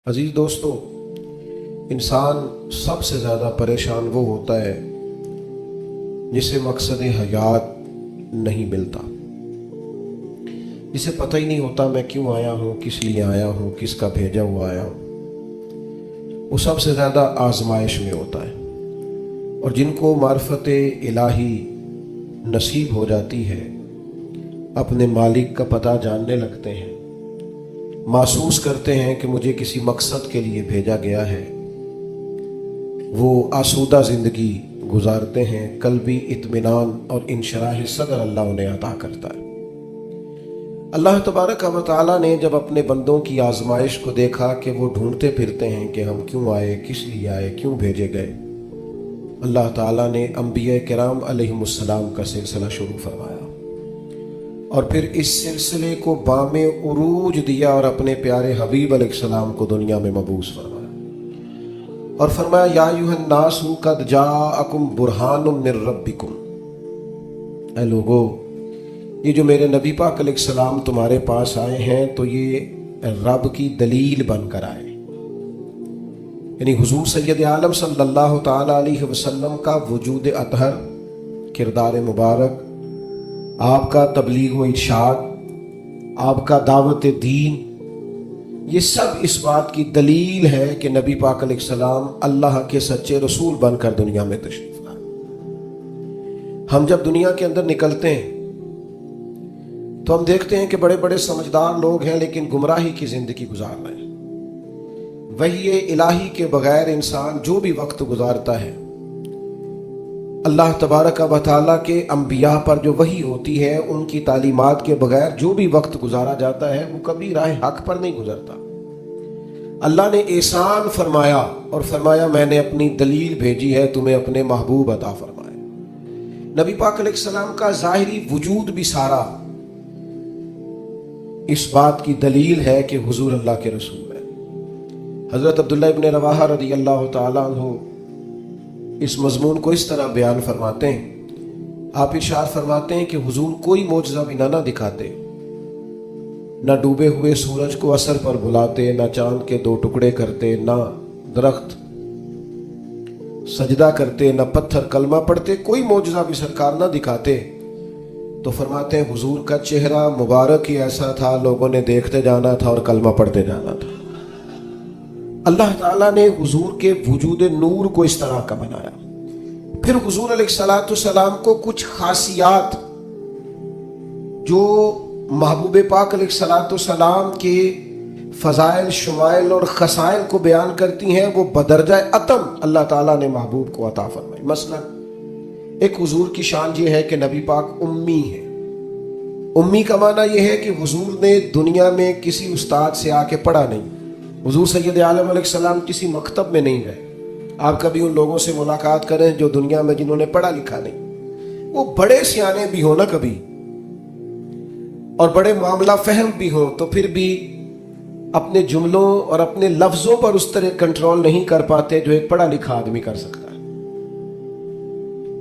अजीज दोस्तों, इंसान सबसे ज़्यादा परेशान वो होता है जिसे मकसद हयात नहीं मिलता, जिसे पता ही नहीं होता मैं क्यों आया हूँ, किस लिए आया हूँ, किसका भेजा हुआ आया हूँ। वो सबसे ज़्यादा आजमाइश में होता है। और जिनको मार्फत इलाही नसीब हो जाती है, अपने मालिक का पता जानने लगते हैं, महसूस करते हैं कि मुझे किसी मकसद के लिए भेजा गया है, वो आसूदा ज़िंदगी गुजारते हैं। कल्बी इत्मीनान और इंशराह सदर अल्लाह उन्हें अता करता है। अल्लाह तबारक व तआला ने जब अपने बंदों की आजमाइश को देखा कि वो ढूंढते फिरते हैं कि हम क्यों आए, किस लिए आए, क्यों भेजे गए, अल्लाह ताला ने अंबिया किराम अलैहिमुस्सलाम का सिलसिला शुरू फरमाया और फिर इस सिलसिले को बामे उरूज दिया और अपने प्यारे हबीब अलैहिस्सलाम को दुनिया में मबूस फरमाया और फरमाया या अय्युहन्नासु कद जाअकुम बुरहानुम मिर रब्बिकुम। ऐ लोगो, ये जो मेरे नबी पाक अलैहिस्सलाम तुम्हारे पास आए हैं तो ये रब की दलील बनकर आए, यानी हुजूर सैयद आलम सल्लल्लाहु ताला अलैहि वसल्लम का वजूद अतहर, किरदार मुबारक, आपका तबलीग व इरशाद, आपका दावत दीन, ये सब इस बात की दलील है कि नबी पाक अलैहिस्सलाम अल्लाह के सच्चे रसूल बनकर दुनिया में तशरीफ लाए। हम जब दुनिया के अंदर निकलते हैं तो हम देखते हैं कि बड़े बड़े समझदार लोग हैं लेकिन गुमराही की जिंदगी गुजार रहे हैं। वही इलाही के बगैर इंसान जो भी वक्त गुजारता है, अल्लाह तबारक व तआला के अंबिया पर जो वही होती है, उनकी तालीमात के बगैर जो भी वक्त गुजारा जाता है वो कभी राह हक पर नहीं गुजरता। अल्लाह ने एहसान फरमाया और फरमाया मैंने अपनी दलील भेजी है, तुम्हें अपने महबूब अता फरमाए। नबी पाक अलैहिस्सलाम का ज़ाहिरी वजूद भी सारा इस बात की दलील है कि हुजूर अल्लाह के रसूल है। हज़रत अब्दुल्लाह इब्न रवाहा रज़ी अल्लाह तआला अन्हु इस मजमून को इस तरह बयान फरमाते हैं। आप इरशाद फरमाते हैं कि हुजूर कोई मोजज़ा भी ना दिखाते, ना डूबे हुए सूरज को असर पर बुलाते, ना चांद के दो टुकड़े करते, ना दरख्त सजदा करते, ना पत्थर कलमा पढ़ते, कोई मोजज़ा भी सरकार ना दिखाते तो फरमाते हैं हुजूर का चेहरा मुबारक ही ऐसा था, लोगों ने देखते जाना था और कलमा पढ़ते जाना था। अल्लाह ताला ने हुजूर के वजूद नूर को इस तरह का बनाया। फिर हुजूर अलैहिस्सलाम को कुछ खासियात जो महबूब पाक अलैहिस्सलाम के फ़ज़ाइल, शुमाइल और खसाइल को बयान करती हैं, वो बदरजा अतम अल्लाह ताला ने महबूब को अता फरमाई। मसलन एक हुजूर की शान ये है कि नबी पाक उम्मी है। उम्मी का माना यह है कि हुजूर ने दुनिया में किसी उस्ताद से आके पढ़ा नहीं। हुजूर सैयद आलम अलैहिस्सलाम किसी मकतब में नहीं गए। आप कभी उन लोगों से मुलाकात करें जो दुनिया में जिन्होंने पढ़ा लिखा नहीं, वो बड़े सियाने भी हो ना कभी और बड़े मामला फहम भी हो, तो फिर भी अपने जुमलों और अपने लफ्जों पर उस तरह कंट्रोल नहीं कर पाते जो एक पढ़ा लिखा आदमी कर सकता है।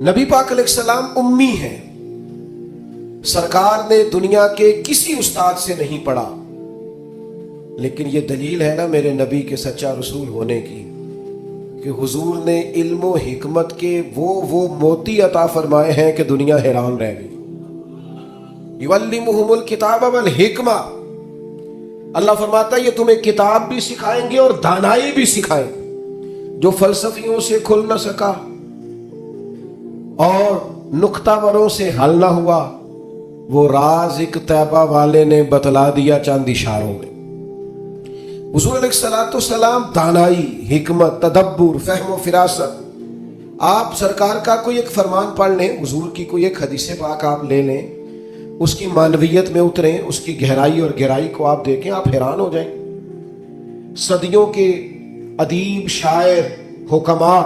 नबी पाक अलैहिस्सलाम उम्मी है। सरकार ने दुनिया के किसी उस्ताद से नहीं पढ़ा, लेकिन ये दलील है ना मेरे नबी के सच्चा रसूल होने की कि हुजूर ने इल्म व हिकमत के वो मोती अता फरमाए हैं कि दुनिया हैरान रह गई। युअल्लिमुहुमुल किताब वल हिकमा, अल्लाह फरमाता है ये तुम्हें किताब भी सिखाएंगे और दानाई भी सिखाएंगे। जो फलसफियों से खुल न सका और नुक्तावरों से हल ना हुआ, वो राज एक तैबा वाले ने बतला दिया चंद इशारों में। हुजूर अलैहिस्सलाम दानाई, हिकमत, तदब्बुर, फहम व फिरासत। आप सरकार का कोई एक फरमान पढ़ लें, हुजूर की कोई एक हदीस पाक आप ले लें, उसकी मानवियत में उतरें, उसकी गहराई और गहराई को आप देखें, आप हैरान हो जाएं। सदियों के अदीब, शायर, हुक्मा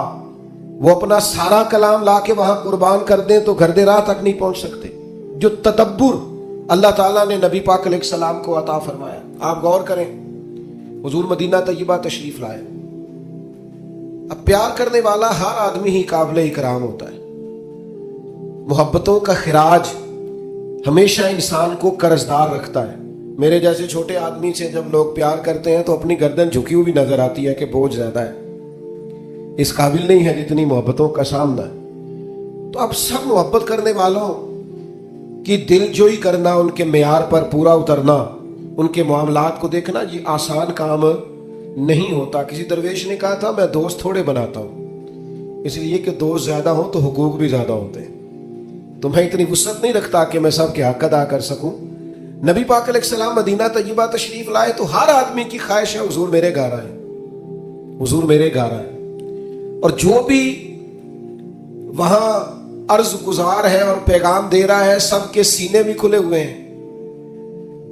वो अपना सारा कलाम ला के वहां कुर्बान कर दें तो गर्दे राह तक नहीं पहुंच सकते। जो तदब्बुर अल्लाह ताला ने नबी पाक अलैहिस्सलाम को अता फरमाया, आप गौर करें। हुजूर मदीना तैयबा तशरीफ लाए। अब प्यार करने वाला हर आदमी ही काबिल इकराम होता है। मोहब्बतों का खिराज हमेशा इंसान को कर्जदार रखता है। میرے جیسے چھوٹے آدمی سے جب لوگ پیار کرتے ہیں تو اپنی گردن جھکی ہوئی نظر آتی ہے کہ بوجھ زیادہ ہے، اس قابل نہیں ہے جتنی محبتوں کا سامنا ہے۔ تو اب سب محبت کرنے والوں کی دل جوئی کرنا، ان کے معیار پر پورا اترنا، ان کے معاملات کو دیکھنا، یہ آسان کام نہیں ہوتا۔ کسی درویش نے کہا تھا میں دوست تھوڑے بناتا ہوں، اس لیے کہ دوست زیادہ ہوں تو حقوق بھی زیادہ ہوتے ہیں، تو میں اتنی وسعت نہیں رکھتا کہ میں سب کے حق ادا کر سکوں۔ نبی پاک علیہ السلام مدینہ طیبہ تشریف لائے تو ہر آدمی کی خواہش ہے حضور میرے گھر آئے، حضور میرے گھر آئے، اور جو بھی وہاں عرض گزار ہے اور پیغام دے رہا ہے سب کے سینے بھی کھلے ہوئے ہیں،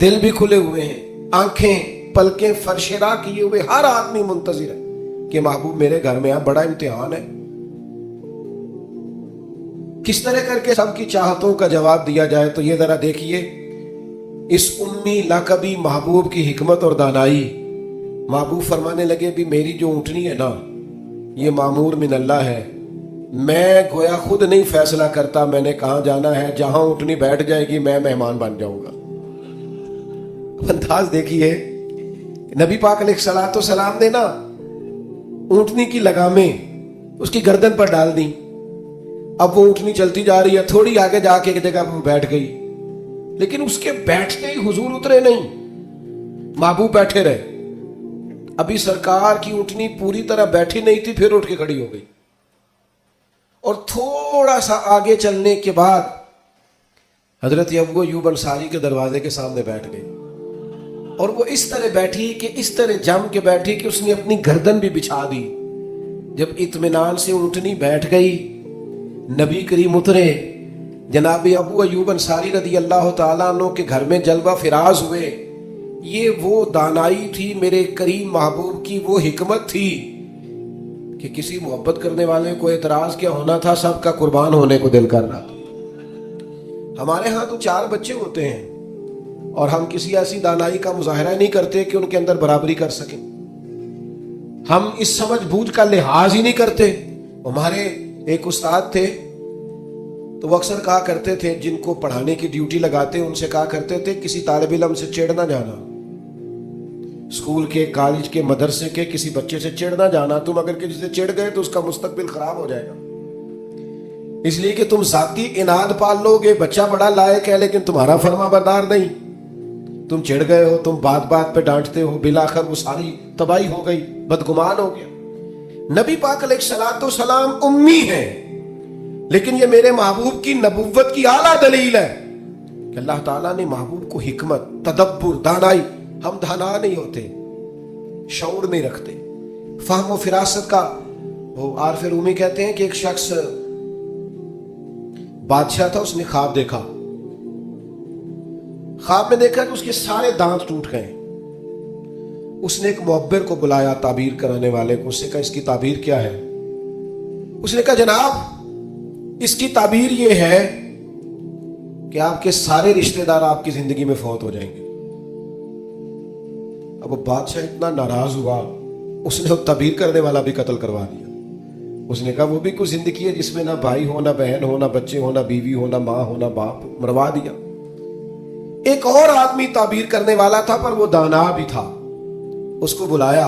دل بھی کھلے ہوئے ہیں، آنکھیں پلکیں فرشرا کیے ہوئے ہر آدمی منتظر ہے کہ محبوب میرے گھر میں آ، بڑا امتحان ہے۔ کس طرح کر کے سب کی چاہتوں کا جواب دیا جائے تو یہ ذرا دیکھیے اس امی لقبی محبوب کی حکمت اور دانائی۔ محبوب فرمانے لگے بھی میری جو اونٹنی ہے نا یہ معمور من اللہ ہے، میں گویا خود نہیں فیصلہ کرتا میں نے کہاں جانا ہے، جہاں اونٹنی بیٹھ جائے گی میں مہمان بن جاؤں گا۔ انداز دیکھیے، نبی پاک علیہ الصلوۃ والسلام نے نا اونٹنی کی لگامیں اس کی گردن پر ڈال دی، اب وہ اونٹنی چلتی جا رہی ہے، تھوڑی آگے جا کے ایک جگہ پر بیٹھ گئی، لیکن اس کے بیٹھتے ہی حضور اترے نہیں، محبوب بیٹھے رہے۔ ابھی سرکار کی اونٹنی پوری طرح بیٹھی نہیں تھی، پھر اٹھ کے کھڑی ہو گئی، اور تھوڑا سا آگے چلنے کے بعد حضرت ابو ایوب انصاری کے دروازے کے سامنے بیٹھ گئی، اور وہ اس طرح بیٹھی کہ اس طرح جم کے بیٹھی کہ اس نے اپنی گردن بھی بچھا دی۔ جب اطمینان سے اونٹنی بیٹھ گئی، نبی کریم اترے، جناب ابو ایوب انصاری رضی اللہ تعالیٰ عنہ کے گھر میں جلوہ فراز ہوئے۔ یہ وہ دانائی تھی میرے کریم محبوب کی، وہ حکمت تھی کہ کسی محبت کرنے والے کو اعتراض کیا ہونا تھا، سب کا قربان ہونے کو دل کر رہا تھا۔ ہمارے ہاں تو 4 بچے ہوتے ہیں اور ہم کسی ایسی دانائی کا مظاہرہ نہیں کرتے کہ ان کے اندر برابری کر سکیں، ہم اس سمجھ بوجھ کا لحاظ ہی نہیں کرتے۔ ہمارے ایک استاد تھے تو وہ اکثر کہا کرتے تھے، جن کو پڑھانے کی ڈیوٹی لگاتے ان سے کہا کرتے تھے کسی طالب علم سے چڑھنا جانا، اسکول کے، کالج کے، مدرسے کے کسی بچے سے چڑھنا جانا، تم اگر کسی سے چڑھ گئے تو اس کا مستقبل خراب ہو جائے گا، اس لیے کہ تم ذاتی اناد پال لو گے، بچہ بڑا لائق ہے لیکن تمہارا فرما بردار نہیں، تم چڑھ گئے ہو، تم بات بات پہ ڈانٹتے ہو، بالآخر وہ ساری تباہی ہو گئی، بدگمان ہو گیا۔ نبی پاک علیہ الصلوۃ والسلام امی ہیں، لیکن یہ میرے محبوب کی نبوت کی اعلیٰ دلیل ہے کہ اللہ تعالیٰ نے محبوب کو حکمت، تدبر، دانائی، ہم دانا نہیں ہوتے، شعور نہیں رکھتے، فہم و فراست کا۔ وہ عارف رومی کہتے ہیں کہ ایک شخص بادشاہ تھا، اس نے خواب دیکھا، خواب میں دیکھا کہ اس کے سارے دانت ٹوٹ گئے۔ اس نے ایک معبر کو بلایا، تعبیر کرانے والے کو، اس نے کہا اس کی تعبیر کیا ہے؟ اس نے کہا جناب اس کی تعبیر یہ ہے کہ آپ کے سارے رشتہ دار آپ کی زندگی میں فوت ہو جائیں گے۔ اب وہ بادشاہ اتنا ناراض ہوا، اس نے وہ تعبیر کرنے والا بھی قتل کروا دیا۔ اس نے کہا وہ بھی کوئی زندگی ہے جس میں نہ بھائی ہو، نہ بہن ہو، نہ بچے ہو، نہ بیوی ہو، نہ ماں ہو، نہ باپ، مروا دیا۔ ایک اور آدمی تعبیر کرنے والا تھا پر وہ دانا بھی تھا، اس کو بلایا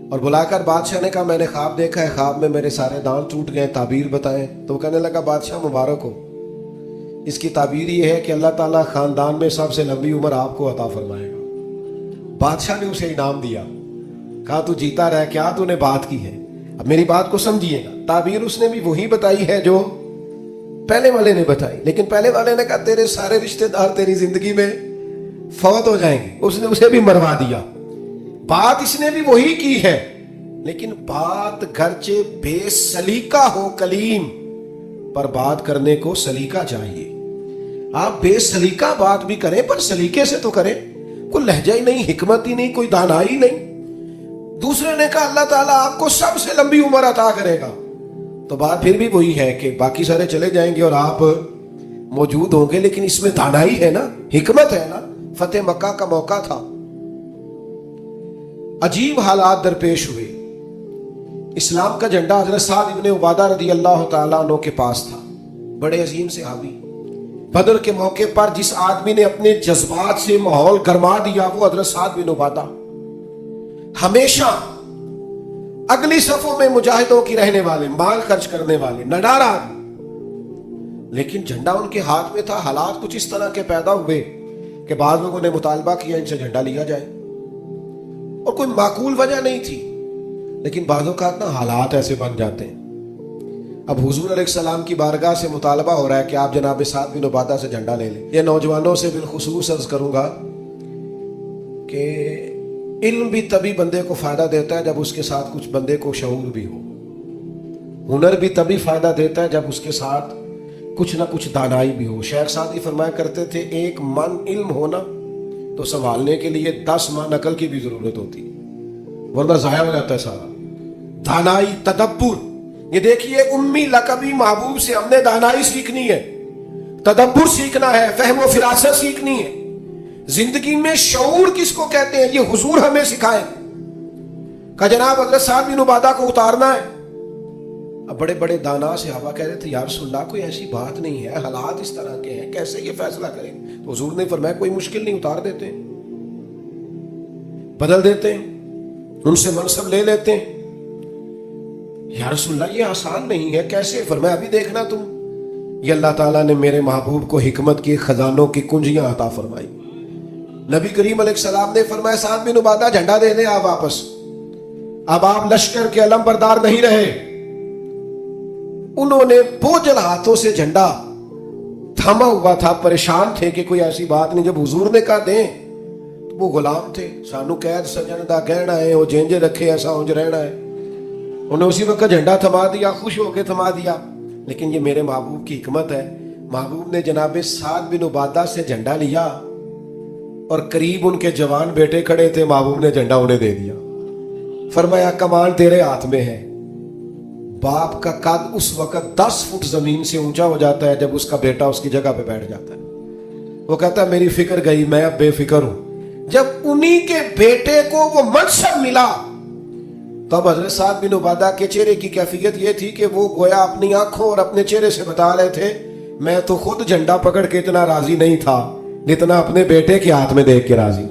اور بلا کر بادشاہ نے کہا میں نے خواب دیکھا ہے، خواب میں میرے سارے دانت ٹوٹ گئے، تعبیر بتائیں۔ تو وہ کہنے لگا بادشاہ مبارک ہو، اس کی تعبیر یہ ہے کہ اللہ تعالیٰ خاندان میں سب سے لمبی عمر آپ کو عطا فرمائے گا۔ بادشاہ نے اسے انعام دیا، کہا تو جیتا رہ، کیا تو نے بات کی ہے۔ اب میری بات کو سمجھیے گا، تعبیر اس نے بھی وہی بتائی ہے جو پہلے والے نے بتائی، لیکن پہلے والے نے کہا تیرے سارے رشتہ دار تیری زندگی میں فوت ہو جائیں گے، اس نے اسے بھی مروا دیا۔ بات اس نے بھی وہی کی ہے، لیکن بات گرچہ بے سلیقہ ہو کلیم، پر بات کرنے کو سلیقہ چاہیے۔ آپ بے سلیقہ بات بھی کریں پر سلیقے سے تو کریں، کوئی لہجہ ہی نہیں، حکمت ہی نہیں، کوئی دانائی نہیں۔ دوسرے نے کہا اللہ تعالیٰ آپ کو سب سے لمبی عمر عطا کرے گا، تو بات پھر بھی وہی ہے کہ باقی سارے چلے جائیں گے اور آپ موجود ہوں گے، لیکن اس میں دانائی ہے نا، حکمت ہے نا۔ فتح مکہ کا موقع تھا، عجیب حالات درپیش ہوئے۔ اسلام کا جھنڈا حضرت سعد ابن عبادہ رضی اللہ تعالیٰ عنہ کے پاس تھا، بڑے عظیم صحابی، बदर के मौके पर जिस आदमी ने अपने जज्बात से माहौल गरमा दिया वो हजरत साद बिन उबादा। हमेशा अगली सफों में मुजाहिदों की रहने वाले, माल खर्च करने वाले, नडारा, लेकिन झंडा उनके हाथ में था। हालात कुछ इस तरह के पैदा हुए कि बाद लोगों ने मुतालबा किया इनसे झंडा लिया जाए, और कोई माकूल वजह नहीं थी, लेकिन बाज़ों का ना हालात ऐसे बन जाते हैं। अब हुजूर अलैहिस्सलाम की बारगाह से मुतालबा हो रहा है कि आप जनाब साद बिन उबादा से झंडा ले लें। ये नौजवानों से बिलखुसूस अर्ज करूंगा कि इल्म भी तभी बंदे को फायदा देता है जब उसके साथ कुछ बंदे को शऊर भी हो। हुनर भी तभी फायदा देता है जब उसके साथ कुछ ना कुछ दानाई भी हो। शेख सादी फरमाया करते थे, एक मन इल्म होना तो संभालने के लिए 10 मन अकल की भी जरूरत होती, वरना जाया हो जाता है सारा। दानाई, तदब्बुर, ये देखिए उम्मी लकबी महबूब से हमने दानाई सीखनी है, तदब्बुर सीखना है, फहम व फिरासत सीखनी है। जिंदगी में शऊर किसको कहते हैं, ये हुजूर हमें सिखाए। का जनाब हज़रत साद बिन उबादा को उतारना है। अब बड़े बड़े दाना सहाबा कह रहे थे, या रसूलल्लाह कोई ऐसी बात नहीं है, हालात इस तरह के हैं, कैसे ये फैसला करेंगे? तो हुजूर ने फरमाया कोई मुश्किल नहीं, उतार देते हैं, बदल देते हैं, उनसे मनसब ले लेते हैं। या रसूलल्लाह ये आसान नहीं है, कैसे? फरमाया अभी देखना तुम, ये अल्लाह ताला ने मेरे महबूब को हिकमत की खजानों की कुंजियां अता फरमाई। नबी करीम अलैहिस्सलाम ने फरमाया साद बिन उबादा झंडा दे दे आप वापस। अब आप लश्कर के अलमबरदार नहीं रहे। उन्होंने बोझल हाथों से झंडा थमा हुआ था, परेशान थे कि कोई ऐसी बात नहीं। जब हुजूर ने कहा दें तो वो गुलाम थे, सानू कैद सजन दा कहना है, वो जेंजे रखे ऐसा उंज रहना है। उन्हें उसी वक्त झंडा थमा दिया, खुश होकर थमा दिया। लेकिन ये मेरे महबूब की हिकमत है, महबूब ने जनाब साद बिन उबादा से झंडा लिया और करीब उनके जवान बेटे खड़े थे, महबूब ने झंडा उन्हें दे दिया। फरमाया कमान तेरे हाथ में है। बाप का कद उस वक्त 10 फुट जमीन से ऊंचा हो जाता है जब उसका बेटा उसकी जगह पे बैठ जाता है। वो कहता है मेरी फिक्र गई, मैं अब बेफिक्र हूं। जब उन्हीं के बेटे को वो मनसब मिला तब हजरत साद बिन उबादा के चेहरे की कैफियत ये थी कि वो गोया अपनी आंखों और अपने चेहरे से बता रहे थे, मैं तो खुद झंडा पकड़ के इतना राजी नहीं था जितना अपने बेटे के हाथ में देख के राजी।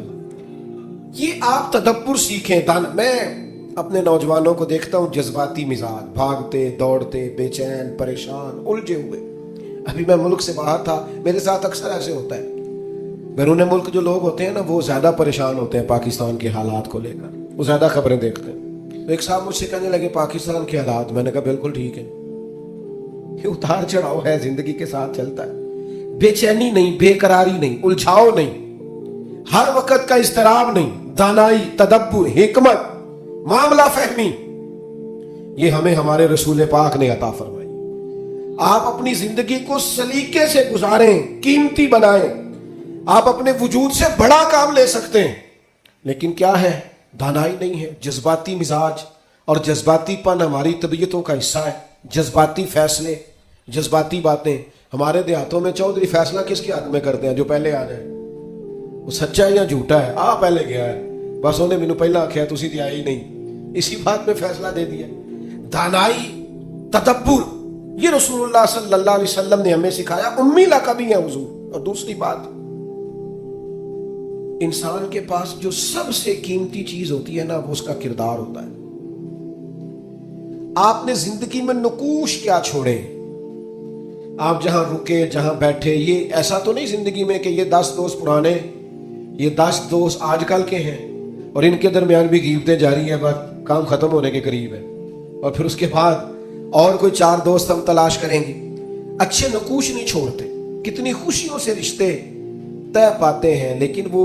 ये आप तदब्बुर सीखें। मैं अपने नौजवानों को देखता हूं, जज्बाती मिजाज, भागते दौड़ते, बेचैन, परेशान, उलझे हुए। अभी मैं मुल्क से बाहर था, मेरे साथ अक्सर ऐसे होता है। बैरून मुल्क जो लोग होते हैं ना, वो ज्यादा परेशान होते हैं पाकिस्तान के हालात को लेकर, वो ज्यादा खबरें देखते हैं। तो एक साहब मुझसे कहने लगे पाकिस्तान के हालात, मैंने कहा बिल्कुल ठीक है, ये उतार चढ़ाव है, जिंदगी के साथ चलता है। बेचैनी नहीं, बेकरारी नहीं, उलझाव नहीं, हर वक्त का इस्तराब नहीं, दानाई, तदब्बुर, हिकमत, मामला फहमी, ये हमें हमारे रसूल पाक ने अता फरमाई। आप अपनी जिंदगी को सलीके से गुजारें, कीमती बनाएं। आप अपने वजूद से बड़ा काम ले सकते हैं, लेकिन क्या है, दानाई नहीं है। जज्बाती मिजाज और जज्बातीपन हमारी तबीयतों का हिस्सा है। जज्बाती फैसले, जज्बाती बातें। हमारे देहातों में चौधरी फैसला किसके हाथ में करते हैं, जो पहले आ जाए, वो सच्चा है या झूठा है, आ पहले गया है, बस उन्हें मैनू पहला आख्या तुसी ते आए ही नहीं, इसी बात में फैसला दे दिया। दानाई, तदब्बुर, ये रसूलुल्लाह सल्लल्लाहु अलैहि वसल्लम ने हमें सिखाया। उम्मी लकबी है हुजूर। और दूसरी बात, इंसान के पास जो सबसे कीमती चीज होती है ना, वो उसका किरदार होता है। आपने जिंदगी में नकूश क्या छोड़े, आप जहां रुके, जहां बैठे, ये ऐसा तो नहीं जिंदगी में कि ये 10 दोस्त पुराने, ये 10 दोस्त आजकल के हैं और इनके दरमियान भी गिरफ्तें जारी है, बस काम खत्म होने के करीब है, और फिर उसके बाद और कोई 4 दोस्त हम तलाश करेंगे। अच्छे नकूश नहीं छोड़ते। कितनी खुशियों से रिश्ते तय पाते हैं, लेकिन वो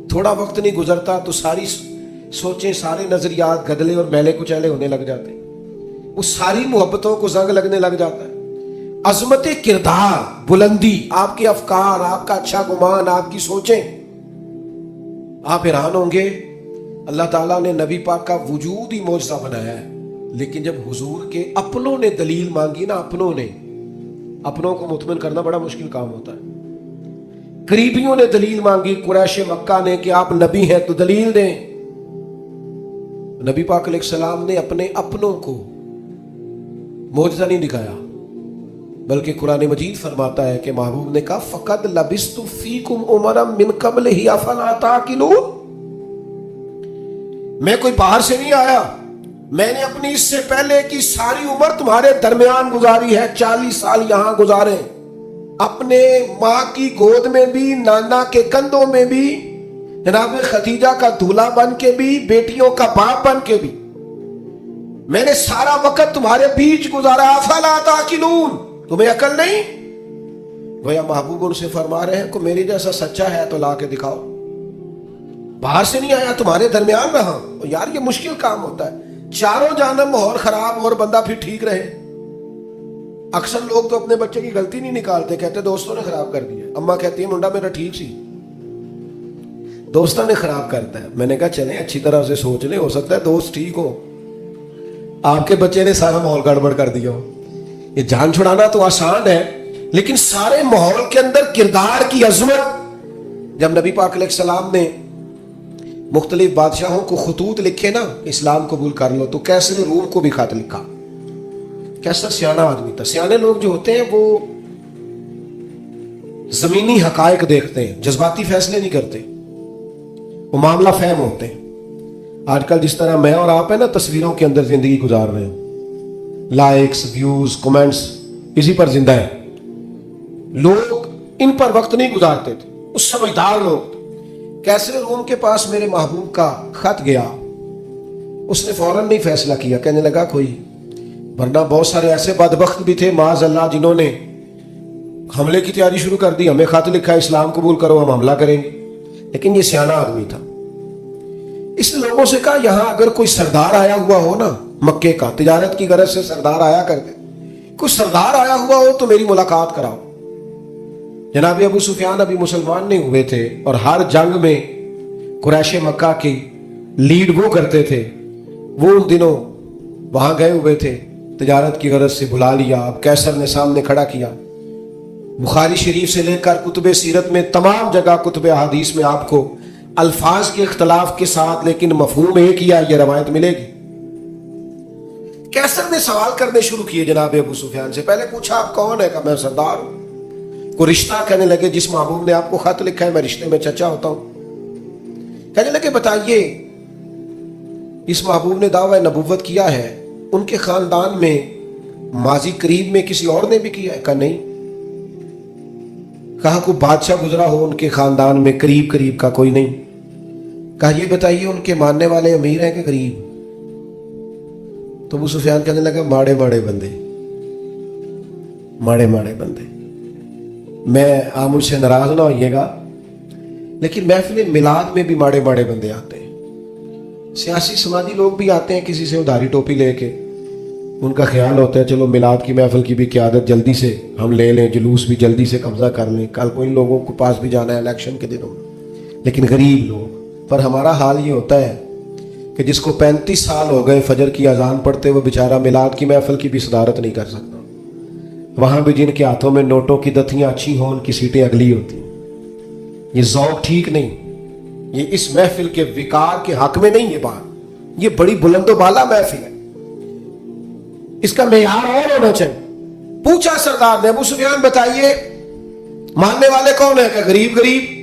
थोड़ा वक्त नहीं गुजरता तो सारी सोचें, सारे नजरियात गदले और मैले कुचैले होने लग जाते हैं। वो सारी मोहब्बतों को जंग लगने लग जाता है। अजमत किरदार, बुलंदी, आपके अफकार, आपका अच्छा गुमान, आपकी सोचें, आप हैरान होंगे। अल्लाह ताला ने नबी पाक का वजूद ही मौजज़ा बनाया है, लेकिन जब हुजूर के अपनों ने दलील मांगी ना, अपनों को मुतमइन करना बड़ा मुश्किल काम होता है। करीबियों ने दलील मांगी, कुरैश मक्का ने, कि आप नबी हैं तो दलील दें। नबी पाक अलैहिस्सलाम ने अपने अपनों को मौजज़ा नहीं दिखाया, बल्कि कुरान मजीद फरमाता है कि महबूब ने कहा फ़क़द लबिस्तु फ़ीकुम उमरम मिन क़ब्लिही अफ़ला ताक़िलून। मैं कोई बाहर से नहीं आया, मैंने अपनी इससे पहले की सारी उम्र तुम्हारे दरमियान गुजारी है। 40 साल यहां गुजारे, अपने माँ की गोद में भी, नाना के कंधों में भी, जनाब खदीजा का दूल्हा बन के भी, बेटियों का बाप बन के भी मैंने सारा वक्त तुम्हारे बीच गुजारा। अफ़ला ताक़िलून, तुम्हें अकल नहीं? गोया महबूब उनसे फरमा रहे हैं को मेरे जैसा सच्चा है तो ला के दिखाओ। बाहर से नहीं आया, तुम्हारे दरमियान रहा। तो यार ये मुश्किल काम होता है, चारों जानब माहौल खराब और बंदा फिर ठीक रहे। अक्सर लोग तो अपने बच्चे की गलती नहीं निकालते, कहते दोस्तों ने खराब कर दिया। अम्मा कहती है मुंडा मेरा ठीक सी, दोस्तों ने खराब करता है। मैंने कहा चले अच्छी तरह से सोच ले, हो सकता है दोस्त ठीक हो, आपके बच्चे ने सारा माहौल गड़बड़ कर दिया हो। ये जान छुड़ाना तो आसान है, लेकिन सारे माहौल के अंदर किरदार की अजमत। जब नबी पाक अलैहिस्सलाम ने मुख्तलिफ बादशाहों को खतूत लिखे ना, इस्लाम कबूल कर लो, तो कैसर रूम को भी खत लिखा। कैसर सियाना आदमी था। सियाने लोग जो होते हैं वो जमीनी हकायक देखते हैं, जज्बाती फैसले नहीं करते, वो मामला फहम होते हैं। आजकल जिस तरह मैं और आप है ना तस्वीरों के अंदर जिंदगी गुजार रहे हैं, लाइक्स, व्यूज, कमेंट्स, इसी पर जिंदा है। लोग इन पर वक्त नहीं गुजारते थे, उस समझदार लोग। कैसर रूम के पास मेरे महबूब का खत गया, उसने फौरन नहीं फैसला किया, कहने लगा कोई, वरना बहुत सारे ऐसे बदबख्त भी थे माज़ अल्लाह जिन्होंने हमले की तैयारी शुरू कर दी। हमें खत लिखा है इस्लाम कबूल करो, हम हमला करेंगे। लेकिन ये सियाना आदमी था। इसने लोगों से कहा यहां अगर कोई सरदार आया हुआ हो ना, मक्के का तिजारत की गरज से सरदार आया करते, कोई सरदार आया हुआ हो तो मेरी मुलाकात कराओ। जनाब अबू सुफियान अभी मुसलमान नहीं हुए थे और हर जंग में कुरैश मक्का की लीड वो करते थे। वो उन दिनों वहां गए हुए थे, तिजारत की गरज से बुला लिया। अब कैसर ने सामने खड़ा किया। बुखारी शरीफ से लेकर कुतुब सीरत में तमाम जगह कुतुब हदीस में आपको अल्फाज के इख्तलाफ के साथ लेकिन मफहूम एक ही ये रवायत मिलेगी। कैसर ने सवाल करने शुरू किए जनाब अबू सुफियान से। पहले पूछा आप कौन है? कहा मैं सरदार हूं। को रिश्ता? कहने लगे जिस महबूब ने आपको खत लिखा है मैं रिश्ते में चचा होता हूं। कहने लगे बताइए, इस महबूब ने दावा नबुव्वत किया है, उनके खानदान में माजी करीब में किसी और ने भी किया है? कहा नहीं। कहा कोई बादशाह गुजरा हो उनके खानदान में करीब करीब का? कोई नहीं। कहा ये बताइए उनके मानने वाले अमीर हैं कि गरीब? तो अबू सुफियान कहने लगा माड़े माड़े बंदे, माड़े माड़े बंदे। मैं आप मुझसे नाराज ना होइएगा, लेकिन महफिल मिलाद में भी माड़े माड़े बंदे आते हैं। सियासी समाजी लोग भी आते हैं किसी से उधारी टोपी लेके, उनका ख्याल होता है चलो मिलाद की महफिल की भी क़यादत जल्दी से हम ले लें, जुलूस भी जल्दी से कब्जा कर लें, कल को इन लोगों के पास भी जाना है इलेक्शन के दिनों में। लेकिन गरीब लोग, पर हमारा हाल ये होता है कि जिसको 35 साल हो गए फजर की अजान पढ़ते हुए बेचारा मिलाद की महफिल की भी सदारत नहीं कर सकता। वहां भी जिनके हाथों में नोटों की दथियां अच्छी हों उनकी सीटें अगली होती। ये ज़ौक़ ठीक नहीं, ये इस महफिल के विकार के हक में नहीं। ये बात, ये बड़ी बुलंदोबाला महफिल है, इसका मेयार और होना चाहिए। पूछा सरदार ने, अबू सुफियान बताइए मानने वाले कौन है? क्या गरीब गरीब?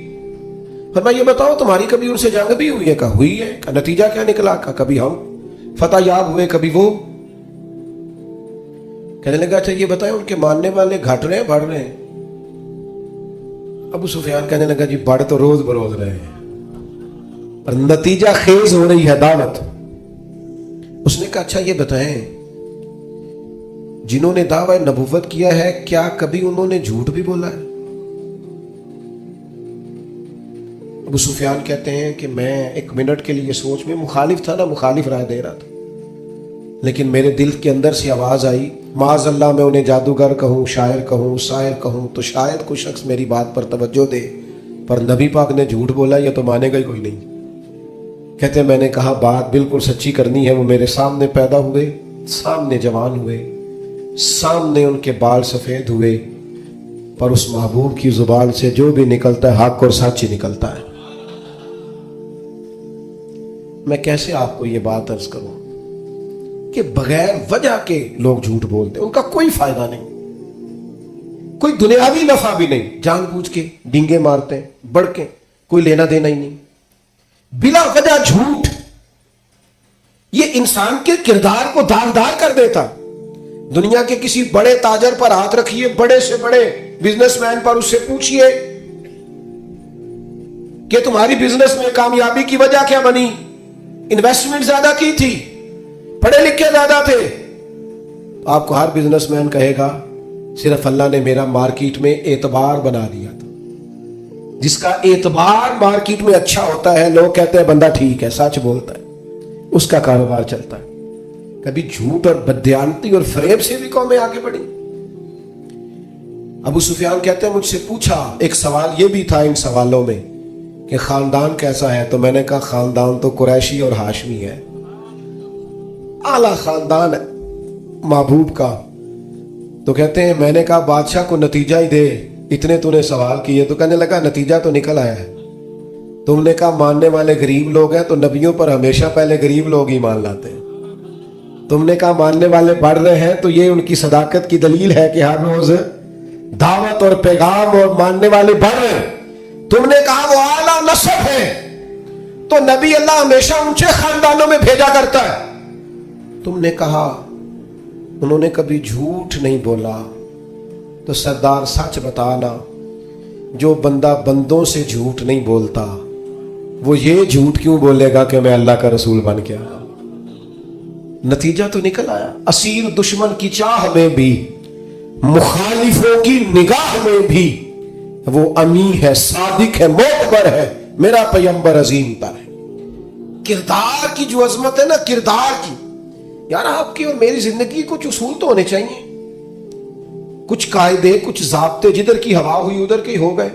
फरमाया ये बताओ तुम्हारी कभी उनसे जंग भी हुई है? का हुई है। का नतीजा क्या निकला? का कभी हम फतह याब हुए, कभी वो। कहने लगा अच्छा ये बताएं उनके मानने वाले घट रहे हैं बढ़ रहे हैं? अबू सुफियान कहने लगा जी बढ़ तो रोज बरोज रहे हैं, और नतीजा खेज हो रही है दावत। उसने कहा अच्छा ये बताएं जिन्होंने दावा नबुव्वत किया है क्या कभी उन्होंने झूठ भी बोला है? अबू सुफियान कहते हैं कि मैं एक मिनट के लिए सोच में मुखालिफ था ना, मुखालिफ राय दे रहा था, लेकिन मेरे दिल के अंदर से आवाज आई माज़ अल्लाह मैं उन्हें जादूगर कहूँ, शायर कहूँ, शायर कहूँ तो शायद कोई शख्स मेरी बात पर तवज्जो दे, पर नबी पाक ने झूठ बोला या तो मानेगा ही कोई नहीं। कहते मैंने कहा बात बिल्कुल सच्ची करनी है। वो मेरे सामने पैदा हुए, सामने जवान हुए, सामने उनके बाल सफेद हुए, पर उस महबूब की जुबान से जो भी निकलता है हक और सच ही निकलता है। मैं कैसे आपको ये बात अर्ज करूं कि बगैर वजह के लोग झूठ बोलते हैं, उनका कोई फायदा नहीं। कोई दुनियावी नफा भी नहीं, जानबूझ के डींगे मारते हैं, बढ़ के, कोई लेना देना ही नहीं, बिला वजह झूठ। ये इंसान के किरदार को दागदार कर देता। दुनिया के किसी बड़े ताजर पर हाथ रखिए, बड़े से बड़े बिजनेसमैन पर, उससे पूछिए कि तुम्हारी बिजनेस में कामयाबी की वजह क्या बनी? इन्वेस्टमेंट ज्यादा की थी, पढ़े लिखे ज्यादा थे। आपको हर बिजनेसमैन कहेगा सिर्फ अल्लाह ने मेरा मार्केट में एतबार बना दिया था। जिसका एतबार मार्केट में अच्छा होता है, लोग कहते हैं बंदा ठीक है, सच बोलता है, उसका कारोबार चलता है। कभी झूठ और बददियानती और फरेब से भी कौमें आगे बढ़ी। अबू सुफियान कहते हैं मुझसे पूछा, एक सवाल ये भी था इन सवालों में कि खानदान कैसा है, तो मैंने कहा खानदान तो कुरैशी और हाशमी है, आला खानदान है महबूब का। तो कहते हैं मैंने कहा बादशाह को नतीजा ही दे, इतने तूने सवाल किए। तो कहने लगा नतीजा तो निकल आया है। तुमने कहा मानने वाले गरीब लोग हैं, तो नबियों पर हमेशा पहले गरीब लोग ही मान लाते हैं। तुमने कहा मानने वाले बढ़ रहे हैं, तो ये उनकी सदाकत की दलील है कि हर रोज दावत और पैगाम और मानने वाले बढ़ रहे हैं। तुमने कहा वो आला नस्ब है, तो नबी अल्लाह हमेशा ऊंचे खानदानों में भेजा करता है। तुमने कहा उन्होंने कभी झूठ नहीं बोला, तो सरदार सच बताना, जो बंदा बंदों से झूठ नहीं बोलता वो ये झूठ क्यों बोलेगा कि मैं अल्लाह का रसूल बन गया? नतीजा तो निकल आया। असीर दुश्मन की चाह में भी, मुखालिफों की निगाह में भी वो अमी है, सादिक है, मोतबर है, मेरा पैगंबर अजीम तर है। किरदार की जो अजमत है ना, किरदार की, यार आपकी और मेरी जिंदगी कुछ उसूल तो होने चाहिए, कुछ कायदे, कुछ जाब्ते। जिधर की हवा हुई उधर के हो गए।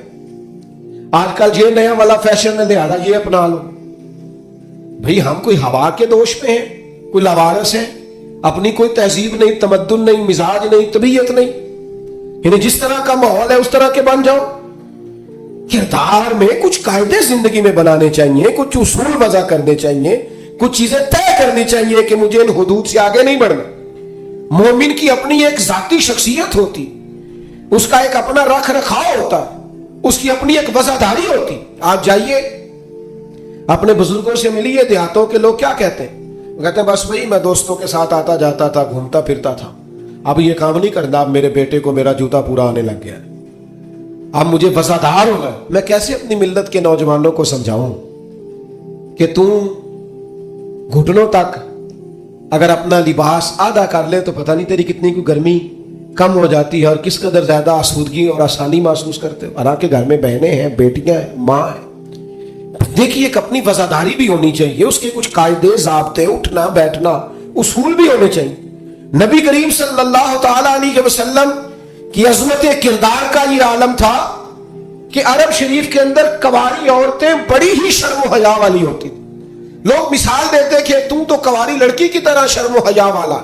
आजकल ये नया वाला फैशन है, लिहाजा ये अपना लो। भाई हम कोई हवा के दोष पे हैं, कोई लवारस है, अपनी कोई तहजीब नहीं, तमद्दुन नहीं, मिजाज नहीं, तबीयत नहीं, यानी जिस तरह का माहौल है उस तरह के बन जाओ। किरदार में कुछ कायदे जिंदगी में बनाने चाहिए, कुछ उसूल वज़ा करने चाहिए, कुछ चीजें तय करनी चाहिए कि मुझे इन हुदूद से आगे नहीं बढ़ना। मोमिन की अपनी एक जाती शख्सियत होती, उसका एक अपना रख रखाव होता, उसकी अपनी एक वफादारी होती। आप जाइए अपने बुजुर्गों से मिलिए, देहातों के लोग क्या कहते हैं? कहते हैं बस भाई मैं दोस्तों के साथ आता जाता था, घूमता फिरता था, अब ये काम नहीं करना, अब मेरे बेटे को मेरा जूता पूरा आने लग गया, अब मुझे वफादार होना। मैं कैसे अपनी मिल्लत के नौजवानों को समझाऊं कि तू घुटनों तक अगर अपना लिबास आधा कर ले तो पता नहीं तेरी कितनी को गर्मी कम हो जाती है और किस कदर ज्यादा आसूदगी और आसानी महसूस करते हो। हालांकि घर में बहनें हैं, बेटियां हैं, माँ है। देखिए एक अपनी वफादारी भी होनी चाहिए, उसके कुछ कायदे, ज़ाब्ते, उठना बैठना, उसूल भी होने चाहिए। नबी करीम सल्लल्लाहु तआला अलैहि वसल्लम की अज़मत किरदार का ये आलम था कि अरब शरीफ के अंदर कवारी औरतें बड़ी ही शर्म हया वाली होती थी। लोग मिसाल देते कि तू तो कवारी लड़की की तरह शर्म हया वाला।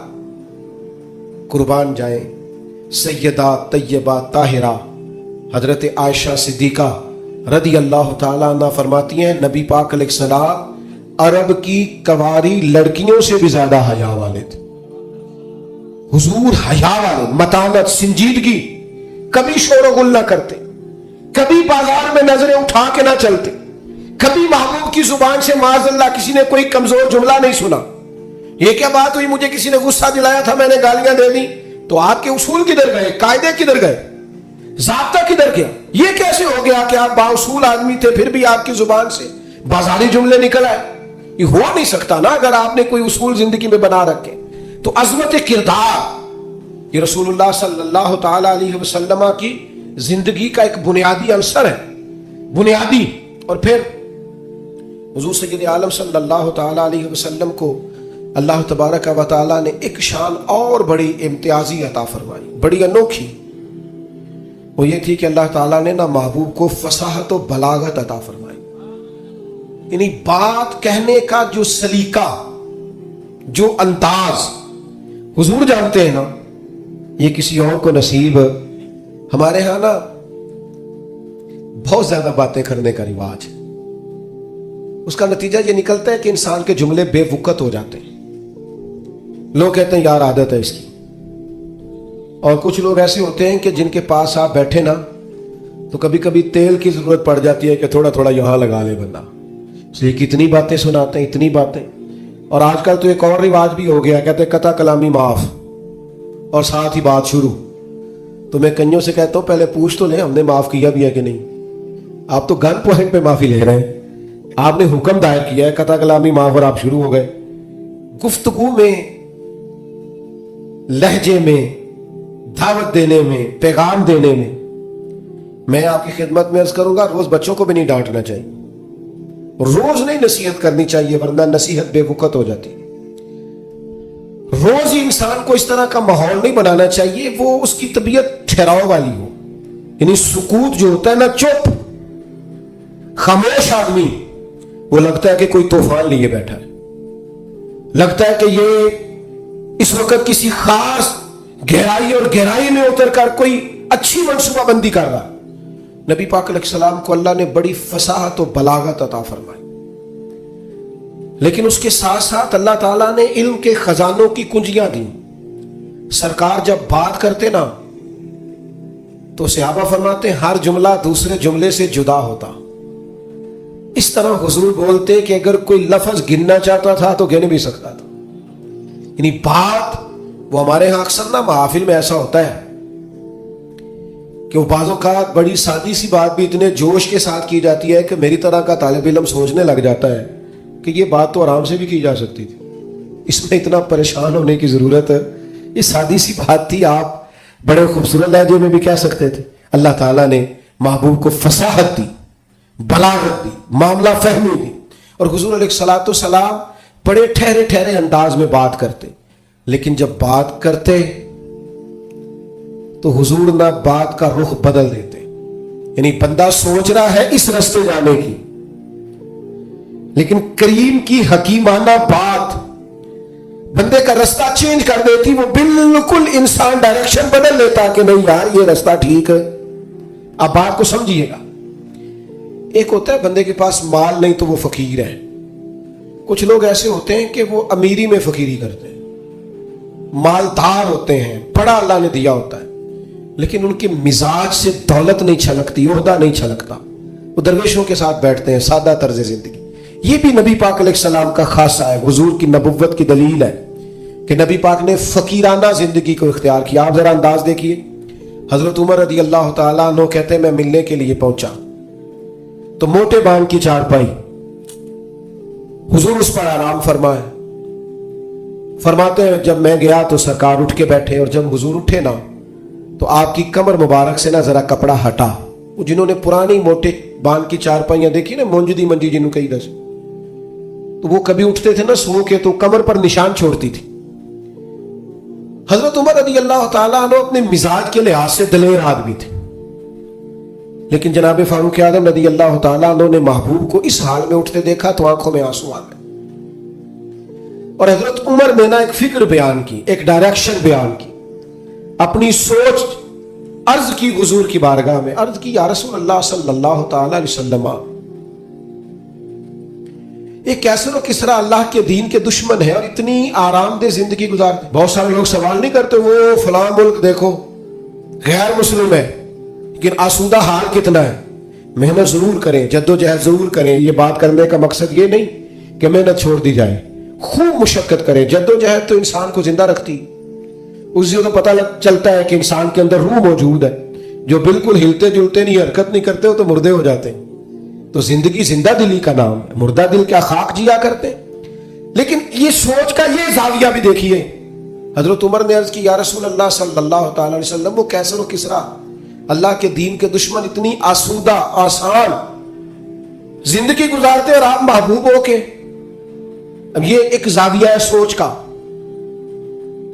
कुर्बान जाए सैयदा तैयबा ताहिरा हजरत आयशा सिद्दीका रदी अल्लाह ताला अन्हा फरमाती हैं नबी पाक अलैहिस्सलाम अरब की कवारी लड़कियों से भी ज्यादा हया वाले थे। हुजूर हया वाले, मतानत, संजीदगी, कभी शोर गुल ना करते, कभी बाजार में नजरें उठा के ना चलते, कभी महबूब की जुबान से माज़अल्लाह किसी ने कोई कमजोर जुमला नहीं सुना। ये क्या बात हुई, मुझे किसी ने गुस्सा दिलाया था, मैंने गालियां दे दी, तो आपके उसूल किधर गए, कायदे किधर गए, ज़ाब्ता किधर गया? ये कैसे हो गया कि आप बाउसूल आदमी थे फिर भी आपकी जुबान से बाजारी जुमले निकल आए? ये हो नहीं सकता ना अगर आपने कोई उसूल जिंदगी में बना रखे। तो अज़मत किरदार ये रसूलुल्लाह सल्लल्लाहु तआला अलैहि वसल्लम की जिंदगी का एक बुनियादी अंसर है, बुनियादी। और फिर हुजूर सय्यद आलम सल्लल्लाहु तआला अलैहि वसल्लम को अल्लाह तबारक व तआला ने एक शान और बड़ी इम्तियाजी अता फरमाई, बड़ी अनोखी। वो ये थी कि अल्लाह ताला ने ना महबूब को फसाहत और बलागत अता फरमाई, यानी बात कहने का जो सलीका, जो अंदाज हुजूर जानते हैं ना, ये किसी और को नसीब। हमारे यहां ना बहुत ज्यादा बातें करने का रिवाज है, उसका नतीजा ये निकलता है कि इंसान के जुमले बेवुकत हो जाते हैं। लोग कहते हैं यार आदत है इसकी, اور کچھ لوگ ایسے ہوتے ہیں کہ جن کے پاس آپ بیٹھے نا تو کبھی کبھی تیل کی ضرورت پڑ جاتی ہے کہ تھوڑا تھوڑا یہاں لگا لے بندہ، اس لیے کتنی باتیں سناتے ہیں، اتنی باتیں. اور آج کل تو ایک اور رواج بھی ہو گیا، کہتے ہیں قطع کلامی معاف اور ساتھ ہی بات شروع. تو میں کئیوں سے کہتا ہوں پہلے پوچھ تو لیں ہم نے معاف کیا بھی ہے کہ نہیں. آپ تو گن پوائنٹ پہ معافی لے رہے ہیں، آپ نے حکم دائر کیا ہے قطع کلامی معاف اور آپ شروع ہو گئے. گفتگو میں، لہجے میں، دعوت دینے میں، پیغام دینے میں آپ کی خدمت میں عرض کروں گا، روز بچوں کو بھی نہیں ڈانٹنا چاہیے، روز نہیں نصیحت کرنی چاہیے ورنہ نصیحت بے وقت ہو جاتی. روز ہی انسان کو اس طرح کا ماحول نہیں بنانا چاہیے وہ اس کی طبیعت ٹھہراؤ والی ہو. یعنی سکوت جو ہوتا ہے نا، چپ خاموش آدمی، وہ لگتا ہے کہ کوئی طوفان لیے بیٹھا ہے، لگتا ہے کہ یہ اس وقت کسی خاص گہرائی اور گہرائی میں اتر کر کوئی اچھی منصوبہ بندی کر رہا. نبی پاک علیہ السلام کو اللہ نے بڑی فصاحت و بلاغت عطا فرمائی، لیکن اس کے ساتھ ساتھ اللہ تعالیٰ نے علم کے خزانوں کی کنجیاں دی. سرکار جب بات کرتے نا تو صحابہ فرماتے ہر جملہ دوسرے جملے سے جدا ہوتا. اس طرح حضور بولتے کہ اگر کوئی لفظ گننا چاہتا تھا تو گن بھی سکتا تھا. یعنی بات وہ ہمارے ہاں اکثر نا محافل میں ایسا ہوتا ہے کہ وہ بعض اوقات بڑی سادی سی بات بھی اتنے جوش کے ساتھ کی جاتی ہے کہ میری طرح کا طالب علم سوچنے لگ جاتا ہے کہ یہ بات تو آرام سے بھی کی جا سکتی تھی، اس میں اتنا پریشان ہونے کی ضرورت ہے. یہ سادی سی بات تھی، آپ بڑے خوبصورت لہجے میں بھی کہہ سکتے تھے. اللہ تعالیٰ نے محبوب کو فصاحت دی، بلاغت دی، معاملہ فہمی دی. اور حضور علیہ الصلوۃ والسلام بڑے ٹھہرے ٹھہرے انداز میں بات کرتے، لیکن جب بات کرتے تو حضور نہ بات کا رخ بدل دیتے. یعنی بندہ سوچ رہا ہے اس رستے جانے کی، لیکن کریم کی حکیمانہ بات بندے کا رستہ چینج کر دیتی. وہ بالکل انسان ڈائریکشن بدل لیتا کہ نہیں یار یہ رستہ ٹھیک ہے. اب بات کو سمجھیے گا. ایک ہوتا ہے بندے کے پاس مال نہیں تو وہ فقیر ہے. کچھ لوگ ایسے ہوتے ہیں کہ وہ امیری میں فقیری کرتے ہیں، مالدار ہوتے ہیں، بڑا اللہ نے دیا ہوتا ہے، لیکن ان کے مزاج سے دولت نہیں چھلکتی، عہدہ نہیں چھلکتا. وہ درویشوں کے ساتھ بیٹھتے ہیں، سادہ طرز زندگی. یہ بھی نبی پاک علیہ السلام کا خاصہ ہے، حضور کی نبوت کی دلیل ہے کہ نبی پاک نے فقیرانہ زندگی کو اختیار کیا. آپ ذرا انداز دیکھیے. حضرت عمر رضی اللہ تعالیٰ عنہ کہتے ہیں میں ملنے کے لیے پہنچا تو موٹے بانگ کی چارپائی، حضور اس پر آرام فرمائے. فرماتے ہیں جب میں گیا تو سرکار اٹھ کے بیٹھے، اور جب حضور اٹھے نا تو آپ کی کمر مبارک سے نا ذرا کپڑا ہٹا. وہ جنہوں نے پرانی موٹے بانگ کی چارپائیاں دیکھی نا، مونجدی منجی جنہوں کہی دس، تو وہ کبھی اٹھتے تھے نا سو کے تو کمر پر نشان چھوڑتی تھی. حضرت عمر رضی اللہ تعالیٰ عنہ اپنے مزاج کے لحاظ سے دلیر آدمی تھے، لیکن جناب فاروق اعظم رضی اللہ تعالیٰ عنہ نے محبوب کو اس حال میں اٹھتے دیکھا تو آنکھوں میں آنسو آ گئے. اور حضرت عمر نے نا ایک فکر بیان کی، ایک ڈائریکشن بیان کی، اپنی سوچ عرض کی حضور کی بارگاہ میں. عرض کی یا رسول اللہ صلی اللہ تعالی علیہ وسلم، ایک کیسر و کسرا اللہ کے دین کے دشمن ہے اور اتنی آرام دہ زندگی گزارتے. بہت سارے لوگ سوال نہیں کرتے وہ فلاں ملک دیکھو غیر مسلم ہے لیکن آسودہ حال کتنا ہے. محنت ضرور کریں، جد و جہد ضرور کریں. یہ بات کرنے کا مقصد یہ نہیں کہ محنت چھوڑ دی جائے، خوب مشقت کریں. جد و جہد تو انسان کو زندہ رکھتی. اس سے تو پتہ چلتا ہے کہ انسان کے اندر روح موجود ہے. جو بالکل ہلتے جلتے نہیں، حرکت نہیں کرتے ہو تو مردے ہو جاتے ہیں. تو زندگی زندہ دلی کا نام ہے، مردہ دل کیا خاک جیا کرتے. لیکن یہ سوچ کا یہ زاویہ بھی دیکھیے. حضرت عمر نے عرض کی یا رسول اللہ صلی اللہ تعالی علیہ وسلم، وہ کیسر و کسرا اللہ کے دین کے دشمن اتنی آسودہ آسان زندگی گزارتے اور آپ محبوب ہو کے. اب یہ ایک زاویہ ہے سوچ کا،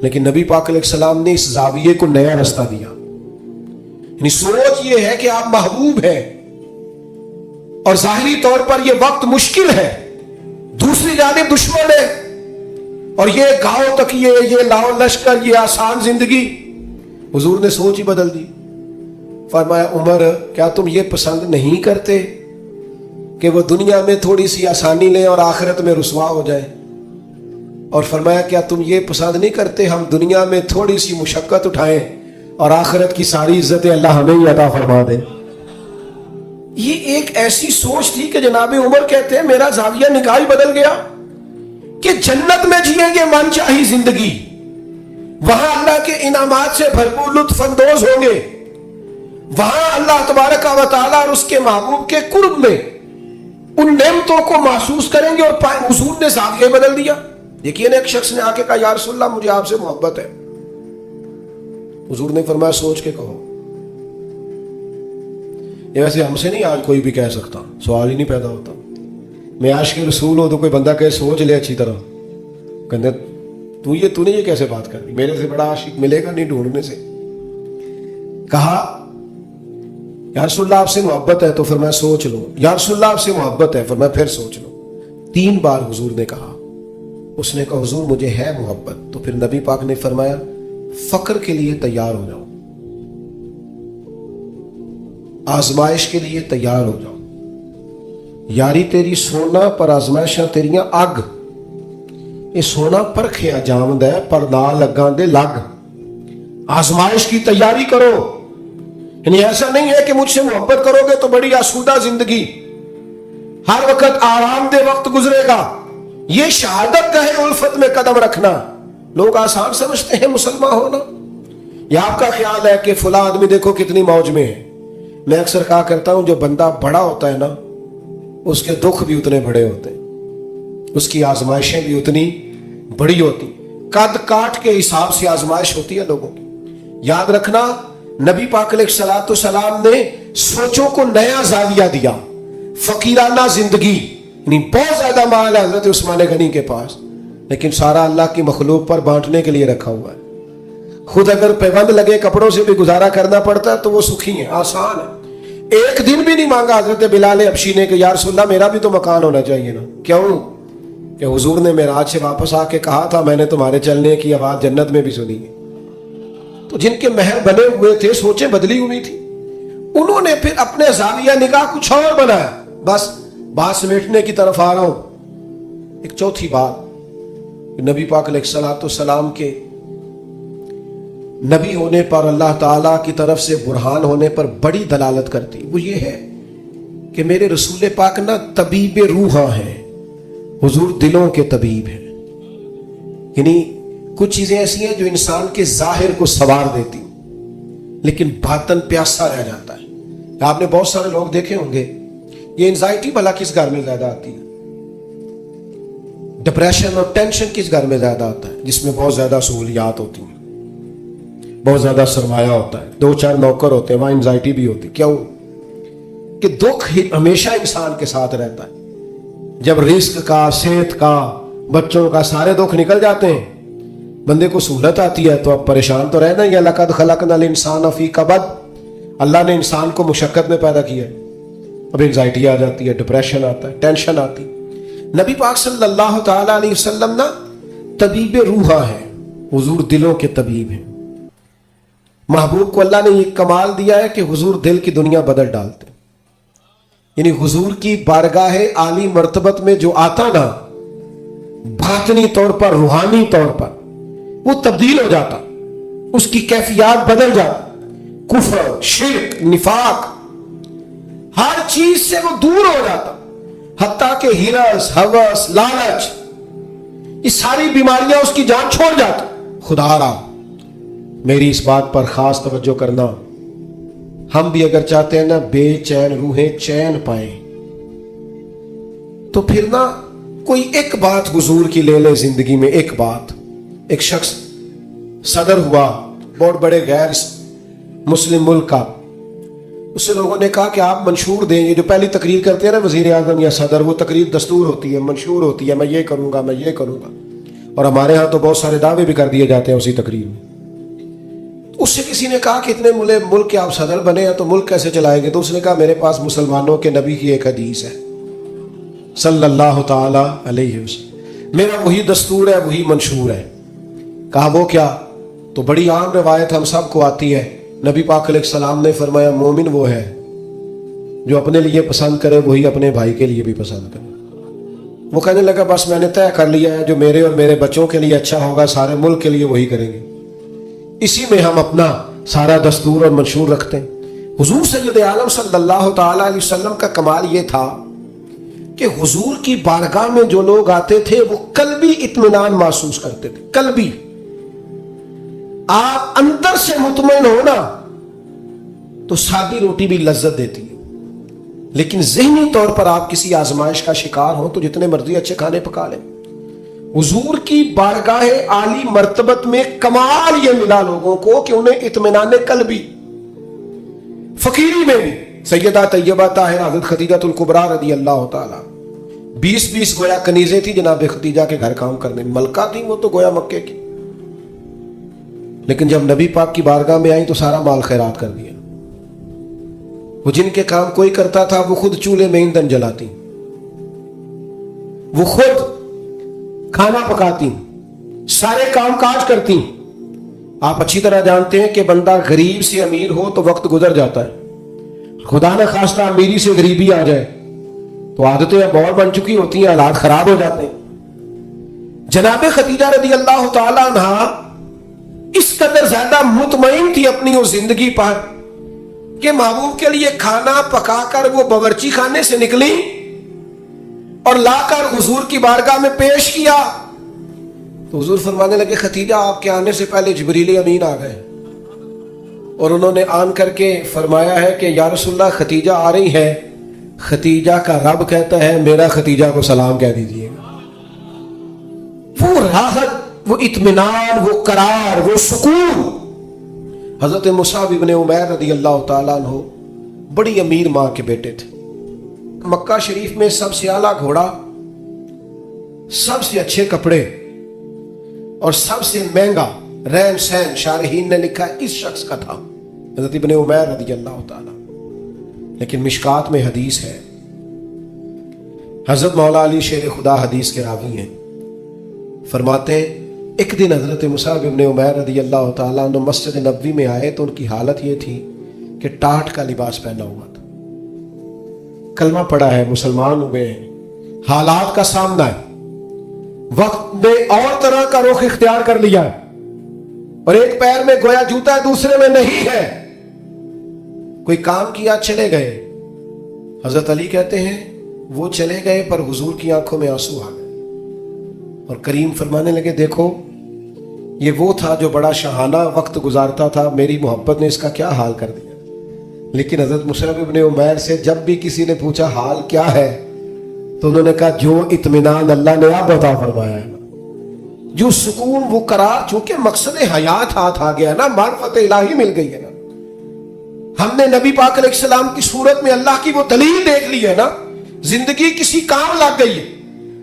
لیکن نبی پاک علیہ السلام نے اس زاویے کو نیا رستہ دیا. یعنی سوچ یہ ہے کہ آپ محبوب ہیں اور ظاہری طور پر یہ وقت مشکل ہے، دوسری جانب دشمن ہے، اور یہ گاؤں تک یہ لاؤ لشکر، یہ آسان زندگی. حضور نے سوچ ہی بدل دی. فرمایا عمر کیا تم یہ پسند نہیں کرتے کہ وہ دنیا میں تھوڑی سی آسانی لیں اور آخرت میں رسوا ہو جائے؟ اور فرمایا کیا تم یہ پسند نہیں کرتے ہم دنیا میں تھوڑی سی مشقت اٹھائیں اور آخرت کی ساری عزتیں اللہ ہمیں ہی عطا فرما دے. یہ ایک ایسی سوچ تھی کہ جناب عمر کہتے ہیں میرا زاویہ نگاہ ہی بدل گیا کہ جنت میں جئیں گے من چاہی زندگی, وہاں اللہ کے انعامات سے بھرپور لطف اندوز ہوں گے, وہاں اللہ تبارک و تعالیٰ اور اس کے محبوب کے قرب میں ان نعمتوں کو محسوس کریں گے. اور حضور نے زاویہ بدل دیا. یقین ایک شخص نے آ کے کہا یا رسول اللہ مجھے آپ سے محبت ہے. حضور نے فرمایا سوچ کے کہو. یہ ویسے ہم سے نہیں آج کوئی بھی کہہ سکتا, سوال ہی نہیں پیدا ہوتا. میں عاشق رسول ہوں تو کوئی بندہ کہے سوچ لے اچھی طرح, کہتے تو نے یہ کیسے بات کر دی, میرے سے بڑا عاشق ملے گا نہیں ڈھونڈنے سے. کہا یا رسول اللہ آپ سے محبت ہے, تو پھر میں سوچ لوں. یا رسول اللہ آپ سے محبت ہے, پھر میں پھر سوچ لوں. 3 بار حضور نے کہا. اس نے کہا حضور مجھے ہے محبت. تو پھر نبی پاک نے فرمایا فقر کے لیے تیار ہو جاؤ, آزمائش کے لیے تیار ہو جاؤ. یاری تیری سونا پر آزمائشاں تیریاں اگ, یہ سونا پرکھیا جامد ہے پر نہ لگاں دے لگ. آزمائش کی تیاری کرو. یعنی ایسا نہیں ہے کہ مجھ سے محبت کرو گے تو بڑی آسودہ زندگی, ہر وقت آرام دہ وقت گزرے گا. یہ شہادت گاہ الفت میں قدم رکھنا لوگ آسان سمجھتے ہیں مسلمان ہونا. یہ آپ کا خیال ہے کہ فلاں آدمی دیکھو کتنی موج میں ہے. میں اکثر کہا کرتا ہوں جو بندہ بڑا ہوتا ہے نا اس کے دکھ بھی اتنے بڑے ہوتے ہیں, اس کی آزمائشیں بھی اتنی بڑی ہوتی. قد کاٹ کے حساب سے آزمائش ہوتی ہے لوگوں کی. یاد رکھنا نبی پاک علیہ الصلوۃ والسلام نے سوچوں کو نیا زاویہ دیا. فقیرانہ زندگی, یعنی بہت زیادہ مال ہے حضرت عثمان غنی کے پاس, لیکن سارا اللہ کی مخلوق پر بانٹنے کے لیے رکھا ہوا ہے. خود اگر پیوند لگے کپڑوں سے بھی گزارا کرنا پڑتا ہے تو وہ سکھی ہے, آسان ہے. ایک دن بھی نہیں مانگا حضرت بلال حبشی نے کہ یا رسول اللہ میرا بھی تو مکان ہونا چاہیے نا. کیوں کہ حضور نے معراج سے واپس آ کے کہا تھا میں نے تمہارے چلنے کی آواز جنت میں بھی سنی ہے. تو جن کے مہر بنے ہوئے تھے سوچیں بدلی ہوئی تھی, انہوں نے پھر اپنے زاویہ نگاہ کچھ اور بنایا. بس بات سمیٹنے کی طرف آ رہا ہوں. ایک چوتھی بات نبی پاک علیہ الصلوۃ والسلام کے نبی ہونے پر اللہ تعالیٰ کی طرف سے برہان ہونے پر بڑی دلالت کرتی, وہ یہ ہے کہ میرے رسول پاک نہ طبیب روحاں ہیں, حضور دلوں کے طبیب ہیں. یعنی کچھ چیزیں ایسی ہیں جو انسان کے ظاہر کو سنوار دیتی لیکن باطن پیاسا رہ جاتا ہے. آپ نے بہت سارے لوگ دیکھے ہوں گے یہ انزائٹی بھلا کس گھر میں زیادہ آتی ہے, ڈپریشن اور ٹینشن کس گھر میں زیادہ آتا ہے جس میں بہت زیادہ سہولیات ہوتی ہیں, بہت زیادہ سرمایہ ہوتا ہے, 2-4 نوکر ہوتے ہیں, وہاں انزائٹی بھی ہوتی. کیوں کہ دکھ ہمیشہ انسان کے ساتھ رہتا ہے. جب رزق کا, صحت کا, بچوں کا سارے دکھ نکل جاتے ہیں بندے کو سہولت آتی ہے تو اب پریشان تو رہنا ہی. لقد خلقنا الانسان فی کبد, اللہ نے انسان کو مشقت میں پیدا کیا ہے. اب انزائٹی آ جاتی ہے, ڈپریشن آتا ہے, ٹینشن آتی. نبی پاک صلی اللہ تعالی علیہ وسلم نا طبیب روحاں ہیں, حضور دلوں کے طبیب ہیں. محبوب کو اللہ نے یہ کمال دیا ہے کہ حضور دل کی دنیا بدل ڈالتے. یعنی حضور کی بارگاہ عالی مرتبت میں جو آتا نا باطنی طور پر, روحانی طور پر وہ تبدیل ہو جاتا, اس کی کیفیات بدل جاتی. کفر, شرک, نفاق, ہر چیز سے وہ دور ہو جاتا. حتیٰ کہ ہرس, ہوس, لالچ, یہ ساری بیماریاں اس کی جان چھوڑ جاتی. خدا را میری اس بات پر خاص توجہ کرنا, ہم بھی اگر چاہتے ہیں نا بے چین روحیں چین پائیں تو پھر نا کوئی ایک بات حضور کی لے لے زندگی میں. ایک بات, ایک شخص صدر ہوا بہت بڑے غیر مسلم ملک کا, اس سے لوگوں نے کہا کہ آپ منشور دیں. یہ جو پہلی تقریر کرتے ہیں نا وزیر اعظم یا صدر, وہ تقریر دستور ہوتی ہے, منشور ہوتی ہے, میں یہ کروں گا, میں یہ کروں گا. اور ہمارے ہاں تو بہت سارے دعوے بھی کر دیے جاتے ہیں اسی تقریر میں. اس سے کسی نے کہا کہ اتنے ملک کے آپ صدر بنے ہیں تو ملک کیسے چلائیں گے؟ تو اس نے کہا میرے پاس مسلمانوں کے نبی کی ایک حدیث ہے صلی اللہ تعالی علیہ وسلم, میرا وہی دستور ہے, وہی منشور ہے. کہا وہ کیا؟ تو بڑی عام روایت ہم سب کو آتی ہے. نبی پاک علیہ السلام نے فرمایا مومن وہ ہے جو اپنے لیے پسند کرے وہی اپنے بھائی کے لیے بھی پسند کرے. وہ کہنے لگا بس میں نے طے کر لیا ہے جو میرے اور میرے بچوں کے لیے اچھا ہوگا سارے ملک کے لیے وہی کریں گے. اسی میں ہم اپنا सारा दस्तूर और मंशूर रखते हैं। हुजूर सैयद आलम सल्लल्लाहु ताला अलैहि वसल्लम का कमाल ये था कि हुजूर की बारगाह में जो लोग आते थे वो कल्बी इत्मीनान महसूस करते थे। कल्बी, आप अंदर से मुतमईन हो ना तो सादी रोटी भी लज्जत देती है, लेकिन ज़हनी तौर पर आप किसी आजमाइश का शिकार हो तो जितने मर्जी अच्छे खाने पका लें। हुजूर की बारगाह आली मर्तबत में कमाल ये मिला लोगों को कि उन्हें इत्मीनान कल्बी, फकीरी में भी सैयदा तैयबा ताहिरा हज़रत खदीजतुल कुबरा रज़ी अल्लाह ताला 20-20 गोया कनीज़ें थी जनाब खदीजा के घर काम करने, मलका थी वो तो गोया मक्के की, लेकिन जब नबी पाक की बारगाह में आई तो सारा माल खैरात कर दिया। वो जिनके काम कोई करता था वो खुद चूल्हे में ईंधन जलाती, वो खुद खाना पकाती, सारे काम काज करती। आप अच्छी तरह जानते हैं कि बंदा गरीब से अमीर हो तो वक्त गुजर जाता है, खुदा न खास्ता अमीरी से गरीबी आ जाए तो आदतें अब और बन चुकी होती हैं, हालात खराब हो जाते हैं। जनाब खदीजा रज़ी अल्लाह ताला अन्हा इस कदर ज्यादा मुतमईन थी अपनी उस जिंदगी पर कि महबूब के लिए खाना पकाकर वो बावर्ची खाने से निकली और लाकर हुजूर की बारगाह में पेश किया तो हुजूर फरमाने लगे, खदीजा आपके आने से पहले जिब्रील अमीन आ गए और उन्होंने आन करके फरमाया है कि या रसूलल्लाह खदीजा आ रही है। खदीजा का रब कहता है मेरा खदीजा को सलाम कह दीजिएगा। वो राहत, वो इत्मीनान, वो करार, वो सुकून। हजरत मुसाब इब्न उमैर रज़ी अल्लाह ताला अन्हु बड़ी अमीर माँ के बेटे थे। मक्का शरीफ में सबसे आला घोड़ा, सबसे अच्छे कपड़े और सबसे महंगा रहन सहन शारहीन ने लिखा इस शख्स का था, हज़रत इब्न उमैर रज़ी अल्लाह ताला। लेकिन मिशकात में हदीस है, हज़रत मौला अली शेर खुदा हदीस के रावी हैं, फरमाते हैं एक दिन हज़रत मुसाब इब्न उमैर रज़ी अल्लाह ताला अन्हु मस्जिद नबवी में आए तो उनकी हालत ये थी कि टाट का लिबास पहना हुआ था, कलमा पड़ा है, मुसलमान हुए हैं, हालात का सामना है, वक्त ने और तरह का रुख इख्तियार कर लिया है और एक पैर में गोया जूता है दूसरे में नहीं है। कोई काम किया चले गए। हजरत अली कहते हैं वो चले गए पर हुजूर की आंखों में आंसू आ गए और करीम फरमाने लगे, देखो ये वो था जो बड़ा शाहाना वक्त गुजारता था, मेरी मोहब्बत ने इसका क्या हाल कर दिया। लेकिन हजरत मुसअब इब्न उमैर से जब भी किसी ने पूछा हाल क्या है तो उन्होंने कहा जो इत्मीनान अल्लाह ने आप बता फरमाया है, जो सुकून, वो करार, चूंकि मकसद हयात हाथ आ गया ना, मार्फत इलाही मिल गई है ना, हमने नबी पाक अलैहिस्सलाम की सूरत में अल्लाह की वो दलील देख ली है ना, जिंदगी किसी काम लग गई है,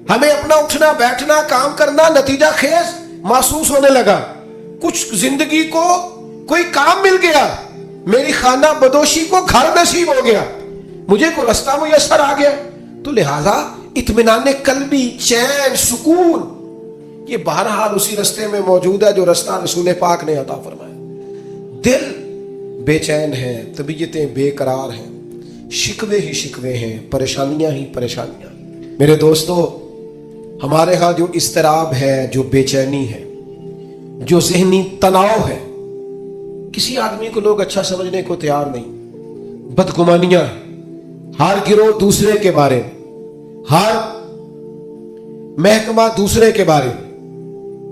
हमें अपना उठना बैठना काम करना नतीजा खेज महसूस होने लगा, कुछ जिंदगी को कोई काम मिल गया, मेरी खाना बदोशी को घर नसीब हो गया, मुझे कोई रास्ता मुयस्सर आ गया, तो लिहाजा इत्मीनान कल्बी, चैन, सुकून, ये बहरहाल उसी रास्ते में मौजूद है जो रास्ता रसूल पाक ने अता फरमाया। दिल बेचैन है, तबीयतें बेकरार हैं, शिकवे ही शिकवे हैं, परेशानियां ही परेशानियां। मेरे दोस्तों, हमारे यहाँ जो इस्तराब है, जो बेचैनी है, जो जहनी तनाव है, किसी आदमी को लोग अच्छा समझने को तैयार नहीं, बदगुमानियां, हर गिरोह दूसरे के बारे में, हर महकमा दूसरे के बारे में,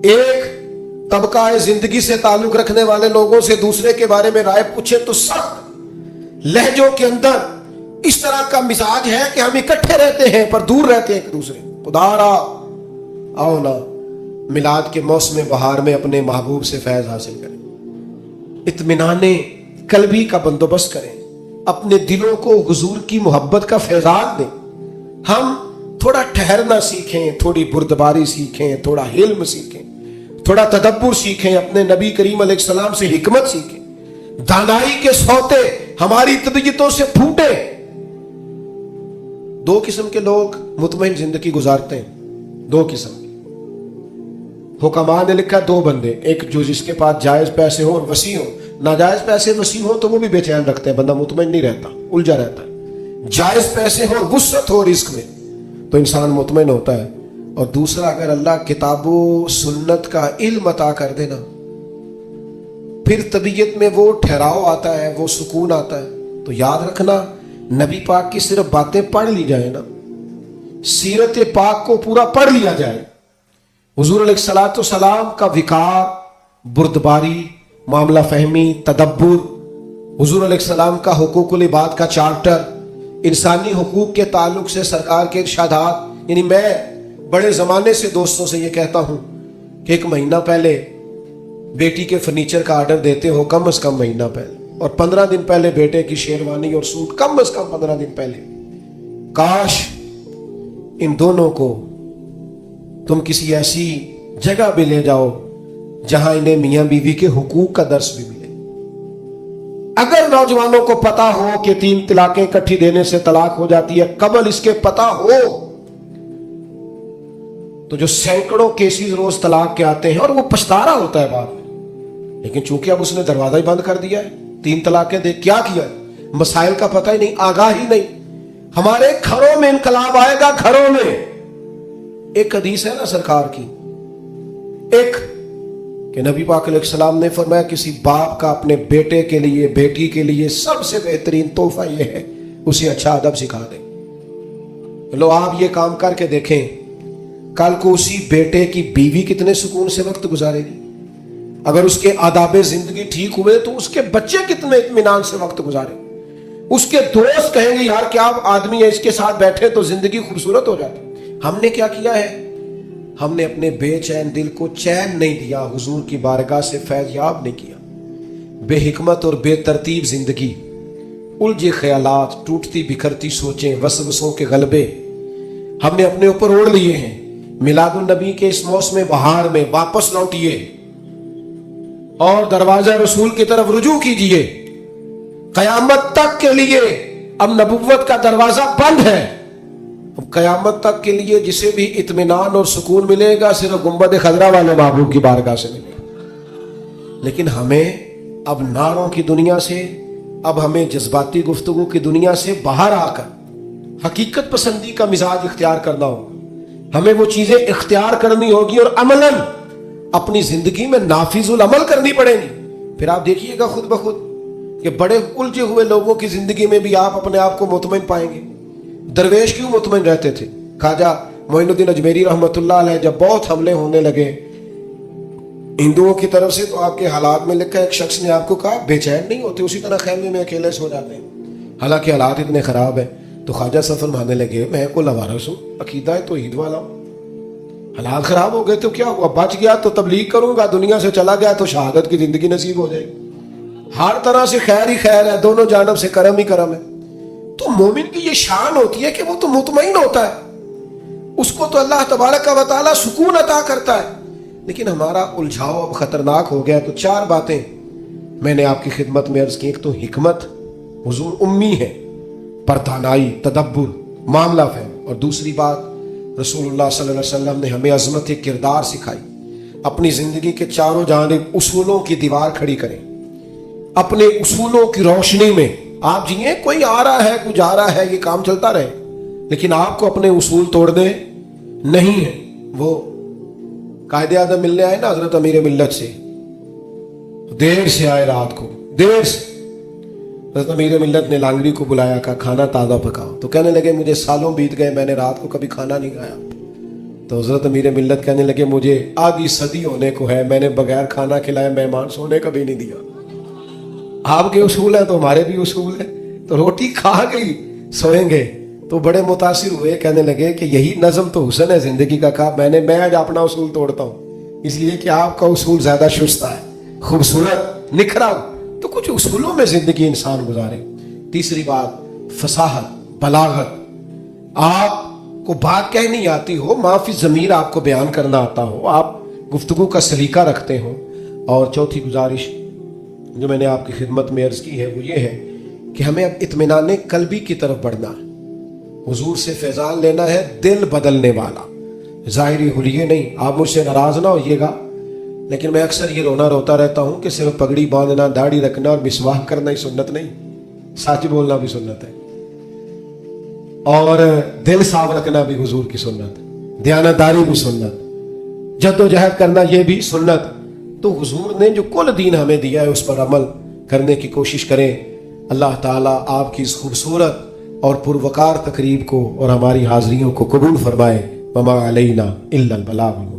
एक तबका जिंदगी से ताल्लुक रखने वाले लोगों से दूसरे के बारे में राय पूछे तो सख्त लहजों के अंदर इस तरह का मिजाज है कि हम इकट्ठे रहते हैं पर दूर रहते हैं एक दूसरे। खुदारा आओ ना मिलाद के मौसम बहार में अपने महबूब से फैज हासिल करें, इत्मीनाने कल्बी का बंदोबस्त करें, अपने दिलों को हुजूर की मोहब्बत का फैजान दें। हम थोड़ा ठहरना सीखें, थोड़ी बुर्दबारी सीखें, थोड़ा हिल्म सीखें, थोड़ा तदब्बुर सीखें, अपने नबी करीम अलैहिस्सलाम से हिकमत सीखें, दानाई के सौते हमारी तबीयतों से फूटे। दो किस्म के लोग मुतमईन जिंदगी गुजारते हैं, दो किस्म के। हुक्मा ने लिखा दो बंदे, एक जो जिसके पास जायज पैसे हो और वसी हो, नाजायज पैसे वसी हो तो वो भी बेचैन रखते हैं, बंदा मुतमईन नहीं रहता, उलझा रहता है। जायज पैसे हो, वुसअत हो रिस्क में तो इंसान मुतमईन होता है। और दूसरा, अगर अल्लाह किताबो सुन्नत का इल्म अता कर देना, پھر طبیعت میں وہ ٹھہراؤ آتا ہے, وہ سکون آتا ہے. تو یاد رکھنا, نبی پاک کی صرف باتیں پڑھ لی جائیں نا, سیرت پاک کو پورا پڑھ لیا جائے. حضور علیہ الصلوۃ والسلام کا وقار, بردباری, معاملہ فہمی, تدبر, حضور علیہ السلام کا حقوق العباد کا چارٹر, انسانی حقوق کے تعلق سے سرکار کے ارشادات. یعنی میں بڑے زمانے سے دوستوں سے یہ کہتا ہوں کہ ایک مہینہ پہلے بیٹی کے فرنیچر کا آرڈر دیتے ہو, کم از کم مہینہ پہلے, اور 15 دن پہلے بیٹے کی شیروانی اور سوٹ, کم از کم 15 دن پہلے. کاش ان دونوں کو تم کسی ایسی جگہ بھی لے جاؤ جہاں انہیں میاں بیوی کے حقوق کا درس بھی ملے. اگر نوجوانوں کو پتا ہو کہ 3 طلاقیں اکٹھی دینے سے طلاق ہو جاتی ہے, قبل اس کے پتا ہو تو جو سینکڑوں کیسز روز طلاق کے آتے ہیں اور وہ پچھتا رہا ہوتا ہے بعد میں, لیکن چونکہ اب اس نے دروازہ ہی بند کر دیا ہے, 3 طلاقیں دے, کیا کیا ہے, مسائل کا پتہ ہی نہیں, آگاہ ہی نہیں. ہمارے گھروں میں انقلاب آئے گا, گھروں میں. ایک حدیث ہے نا سرکار کی, ایک کہ نبی پاک علیہ السلام نے فرمایا کسی باپ کا اپنے بیٹے کے لیے, بیٹی کے لیے سب سے بہترین تحفہ یہ ہے اسے اچھا ادب سکھا دیں. لو آپ یہ کام کر کے دیکھیں, کل کو اسی بیٹے کی بیوی کتنے سکون سے وقت گزارے گی. اگر اس کے آداب زندگی ٹھیک ہوئے تو اس کے بچے کتنے اطمینان سے وقت گزارے. اس کے دوست کہیں گے یار کیا آدمی ہے, اس کے ساتھ بیٹھے تو زندگی خوبصورت ہو جاتی. ہم نے کیا کیا ہے, ہم نے اپنے بے چین دل کو چین نہیں دیا, حضور کی بارگاہ سے فیض یاب نہیں کیا. بے حکمت اور بے ترتیب زندگی, الجھے خیالات, ٹوٹتی بکھرتی سوچیں, وسوسوں کے غلبے ہم نے اپنے اوپر اوڑھ لیے ہیں. میلاد النبی کے اس موسم بہار میں واپس لوٹیے اور دروازہ رسول کی طرف رجوع کیجئے. قیامت تک کے لیے اب نبوت کا دروازہ بند ہے. اب قیامت تک کے لیے جسے بھی اطمینان اور سکون ملے گا صرف گنبد خضرا والے محبوب کی بارگاہ سے ملے گا. لیکن ہمیں اب نعروں کی دنیا سے, اب ہمیں جذباتی گفتگو کی دنیا سے باہر آ کر حقیقت پسندی کا مزاج اختیار کرنا ہوگا. ہمیں وہ چیزیں اختیار کرنی ہوگی اور عملاً اپنی زندگی میں نافذ العمل کرنی پڑیں گی. پھر آپ دیکھیے گا خود بخود کہ بڑے الجھے ہوئے لوگوں کی زندگی میں بھی آپ اپنے آپ کو مطمئن پائیں گے. درویش کیوں مطمئن رہتے تھے؟ خواجہ معین الدین اجمیری رحمۃ اللہ علیہ جب بہت حملے ہونے لگے ہندوؤں کی طرف سے تو آپ کے حالات میں لکھا ایک شخص نے آپ کو کہا بے چین نہیں ہوتے, اسی طرح خیمے میں اکیلے سو جاتے ہیں, حالانکہ حالات اتنے خراب ہیں. تو خواجہ صاحب فرمانے لگے میں کو لوارث ہوں, عقیدہ ہے توحید والا ہوں, حالات خراب ہو گئے تو کیا ہوا, بچ گیا تو تبلیغ کروں گا, دنیا سے چلا گیا تو شہادت کی زندگی نصیب ہو جائے گی. ہر طرح سے خیر ہی خیر ہے, دونوں جانب سے کرم ہی کرم ہے. تو مومن کی یہ شان ہوتی ہے کہ وہ تو مطمئن ہوتا ہے, اس کو تو اللہ تبارک و تعالیٰ سکون عطا کرتا ہے. لیکن ہمارا الجھاؤ اب خطرناک ہو گیا. تو 4 باتیں میں نے آپ کی خدمت میں عرض کی. ایک تو حکمت, حضور امی ہے, پردانائی, تدبر, معاملہ فہم. اور دوسری بات رسول اللہ صلی اللہ علیہ وسلم نے ہمیں عظمت کردار سکھائی. اپنی زندگی کے چاروں جانب اصولوں کی دیوار کھڑی کریں, اپنے اصولوں کی روشنی میں آپ جیئیں. کوئی آ رہا ہے, کوئی جا رہا ہے, یہ کام چلتا رہے, لیکن آپ کو اپنے اصول توڑنے نہیں ہیں. وہ قائد اعظم ملنے آئے نا حضرت امیر ملت سے, دیر سے آئے, رات کو دیر سے. حضرت امیر ملت نے لانگڑی کو بلایا, کہا کھانا تازہ پکاؤ. تو کہنے لگے مجھے سالوں بیت گئے, میں نے رات کو کبھی کھانا نہیں کھایا. تو حضرت امیر ملت کہنے لگے مجھے آدھی صدی ہونے کو ہے, میں نے بغیر کھانا کھلائے مہمان سونے کا بھی نہیں دیا. آپ کے اصول ہیں تو ہمارے بھی اصول ہیں, تو روٹی کھا گئی سوئیں گے. تو بڑے متاثر ہوئے, کہنے لگے کہ یہی نظم تو حسن ہے زندگی کا. کہا میں آج اپنا اصول توڑتا ہوں, اس لیے کہ آپ کا اصول زیادہ شستہ ہے, خوبصورت, نکھرا. تو کچھ اصولوں میں زندگی انسان گزارے. تیسری بات فصاحت, بلاغت. آپ کو بات کہنی آتی ہو, معافی ضمیر آپ کو بیان کرنا آتا ہو, آپ گفتگو کا سلیقہ رکھتے ہو. اور چوتھی گزارش جو میں نے آپ کی خدمت میں عرض کی ہے وہ یہ ہے کہ ہمیں اب اطمینان قلبی کی طرف بڑھنا ہے. حضور سے فیضان لینا ہے, دل بدلنے والا, ظاہری حلیے نہیں. آپ مجھ سے ناراض نہ ہوئیے گا, لیکن میں اکثر یہ روتا رہتا ہوں کہ صرف پگڑی باندھنا, داڑھی رکھنا اور مسواک کرنا ہی سنت نہیں, سچ بولنا بھی سنت ہے, اور دل صاف رکھنا بھی حضور کی سنت, دیانتداری بھی سنت, جدوجہد کرنا یہ بھی سنت. تو حضور نے جو کل دین ہمیں دیا ہے اس پر عمل کرنے کی کوشش کریں۔ اللہ تعالیٰ آپ کی اس خوبصورت اور پروقار تقریب کو اور ہماری حاضریوں کو قبول فرمائے۔ وما علینا الا البلاغ۔